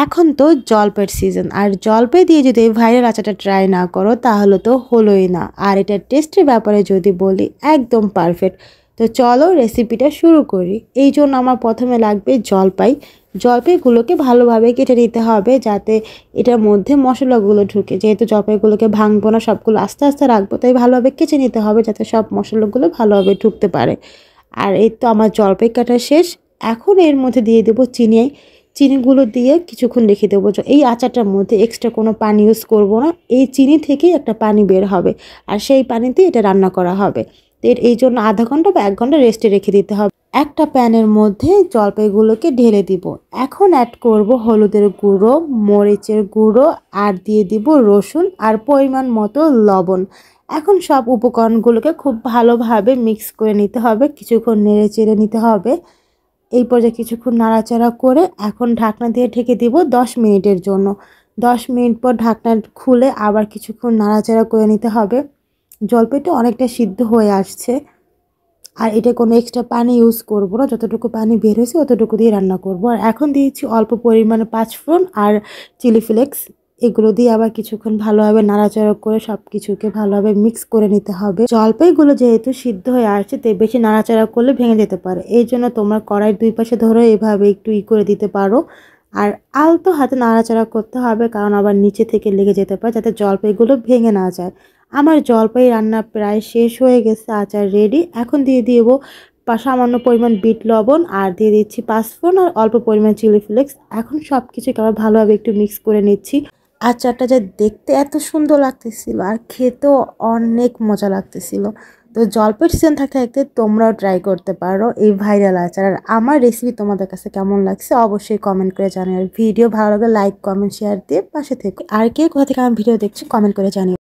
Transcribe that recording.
এখন তো জলপাইয়ের সিজন, আর জলপাই দিয়ে যদি এই ভাইরাল আচারটা ট্রাই না করো তাহলে তো হলোই না। আর এটার টেস্টের ব্যাপারে যদি বলি, একদম পারফেক্ট। তো চলো রেসিপিটা শুরু করি। এই জন্য আমার প্রথমে লাগবে জলপাই। জলপাইগুলোকে ভালোভাবে কেটে নিতে হবে যাতে এটার মধ্যে মশলাগুলো ঢুকে। যেহেতু জলপাইগুলোকে ভাঙবো না, সবগুলো আস্তে আস্তে রাখবো, তাই ভালোভাবে কেটে নিতে হবে যাতে সব মশলাগুলো ভালোভাবে ঢুকতে পারে। আর এই তো আমার জলপাই কাটা শেষ। এখন এর মধ্যে দিয়ে দেবো চিনি। চিনিগুলো দিয়ে কিছুক্ষণ রেখে দেবো। এই আচারটার মধ্যে এক্সট্রা কোনো পানি ইউজ করব না, এই চিনি থেকেই একটা পানি বের হবে, আর সেই পানিতে এটা রান্না করা হবে। তো এই জন্য আধা ঘন্টা বা 1 ঘন্টা রেস্টে রেখে দিতে হবে। একটা প্যানের মধ্যে জলপাইগুলোকে ঢেলে দিব। এখন অ্যাড করব হলুদের গুঁড়ো, মরিচের গুঁড়ো, আর দিয়ে দিব রসুন আর পরিমাণ মতো লবণ। এখন সব উপকরণগুলোকে খুব ভালোভাবে মিক্স করে নিতে হবে, কিছুক্ষণ নেড়ে চেড়ে নিতে হবে। এই পর্যায়ে কিছুক্ষণ নাড়াচাড়া করে এখন ঢাকনা দিয়ে ঢেকে দিব 10 মিনিটের জন্য। 10 মিনিট পর ঢাকনা খুলে আবার কিছুক্ষণ নাড়াচাড়া করে নিতে হবে। জলপাইটা অনেকটা সিদ্ধ হয়ে আসছে, আর এটা কোনো এক্সট্রা পানি ইউজ করব না, যতটুকু পানি বের হয়েছে অতটুকু দিয়ে রান্না করব। আর এখন দিয়েছি অল্প পরিমাণে 5 ফোড়ন আর চিলি ফ্লেক্স। এগুলো দিয়ে আবার কিছুক্ষণ ভালোভাবে নাড়াচাড়া করে সব কিছুকে ভালোভাবে মিক্স করে নিতে হবে। জলপাইগুলো যেহেতু সিদ্ধ হয়ে আসছে, তাই বেশি নাড়াচাড়া করলে ভেঙে যেতে পারে। এই জন্য তোমরা কড়াইয়ের 2 পাশে ধরে এভাবে একটু করে দিতে পারো। আর আলতো হাতে নাড়াচাড়া করতে হবে, কারণ আবার নিচে থেকে লেগে যেতে পারে, যাতে জলপাইগুলো ভেঙে না যায়। আমার জলপাই রান্না প্রায় শেষ হয়ে গেছে, আচার রেডি। এখন দিয়ে দিব সামান্য পরিমাণ বিট লবণ, আর দিয়ে দিচ্ছি 5 ফোড়ন আর অল্প পরিমাণ চিলি ফ্লেক্স। এখন সব কিছুকে আবার ভালোভাবে একটু মিক্স করে নিচ্ছি। আচারটা যে দেখতে এত সুন্দর লাগতেছিল আর খেতেও অনেক মজা লাগতেছিল। তো জলপাইয়ের সিজন থাকতে থাকতে তোমরাও ট্রাই করতে পারো এই ভাইরাল আচার। আর আমার রেসিপি তোমাদের কাছে কেমন লাগছে অবশ্যই কমেন্ট করে জানিও। আর ভিডিও ভালো লাগলে লাইক, কমেন্ট, শেয়ার দিয়ে পাশে থেকে। আর কে কোথা থেকে আমার ভিডিও দেখছো কমেন্ট করে জানিও।